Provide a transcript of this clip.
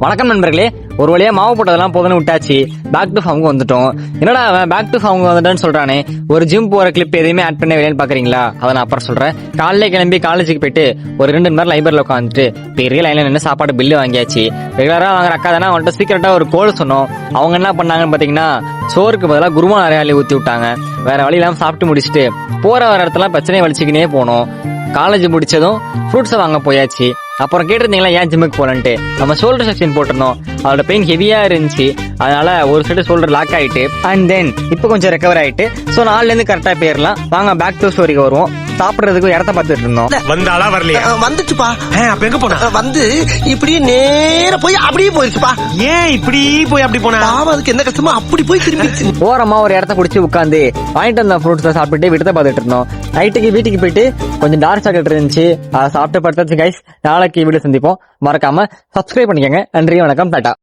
வணக்கம் நண்பர்களே. ஒரு வழியா மாவு போட்டதெல்லாம் போதுன்னு விட்டாச்சு. பேக் டு ஃபார்முக்கு வந்துட்டோம். என்னடா அவன் பேக் டு ஃபார்முக்கு வந்துட்டான்னு சொல்றானே, ஒரு ஜிம் போற கிளிப் எதையுமே ஆட் பண்ண வேலைன்னு பாக்குறீங்களா? அதை நான் அப்புறம் சொல்றேன். காலையில கிளம்பி காலேஜுக்கு போயிட்டு ஒரு 2 மணி நேரம் லைப்ரரியில உட்காந்துட்டு பெரிய லைன்ல நின்று சாப்பாடு பில்லு வாங்கியாச்சு. ரெகுலரா வாங்குற அக்கா தானே அவன்கிட்ட சீக்கிரட்டா ஒரு கோல் சொன்னோம். அவங்க என்ன பண்ணாங்கன்னு பாத்தீங்கன்னா, சோறுக்கு பதிலாக குருமா நிறைய அள்ளி ஊத்தி விட்டாங்க. வேற வழி இல்லாம சாப்பிட்டு முடிச்சுட்டு போற வர இடத்துல பிரச்சனையை வலிச்சுக்கினே போனோம். காலேஜ் முடிச்சதும் ஃப்ரூட்ஸை வாங்க போயாச்சு. அப்புறம் கேட்டிருந்தீங்களா ஏன் ஜிம்முக்கு போலன்ட்டு. நம்ம ஷோல்டர் செக்ஷன் போட்டிருந்தோம். அதோட பெயின் ஹெவியா இருந்துச்சு. அதனால ஒரு சைடு ஷோல்டர் லாக் ஆயிட்டு அண்ட் தென் இப்போ கொஞ்சம் ரெக்கவர் ஆயிட்டு ஸோ நாலுல இருந்து கரெக்டா போயிடலாம். வாங்க பேக் டு ஸ்டோரிக்கு வருவோம். சாப்பிடுறதுக்கு இடத்த பார்த்துட்டு இருந்தோம். வந்தாளா வரலையா? வந்துச்சுப்பா. அப்ப எங்க போனா? வந்து இப்படியே நேர போய் அப்படியே போயிருச்சுப்பா. ஏன் இப்படி போய் அப்படி போனா? அதுக்கு என்ன கஷ்டமோ அப்படி போய் திரும்பிச்சு. ஓரமா ஒரு இடத்த குடிச்சு உட்காந்து வாங்கிட்டு வந்த ஃப்ரூட்ஸை சாப்பிட்டுட்டு விடத்தை பார்த்துட்டு இருந்தோம். நைட்டுக்கு வீட்டுக்கு போயிட்டு கொஞ்சம் டார்க் சாக்லேட் இருந்துச்சு. அதை சாப்பிட்டு படுத்தாச்சு கைஸ். நாளைக்கு வீடியோ சந்திப்போம். மறக்காம சப்ஸ்கிரைப் பண்ணிக்கங்க. நன்றி, வணக்கம், டாடா.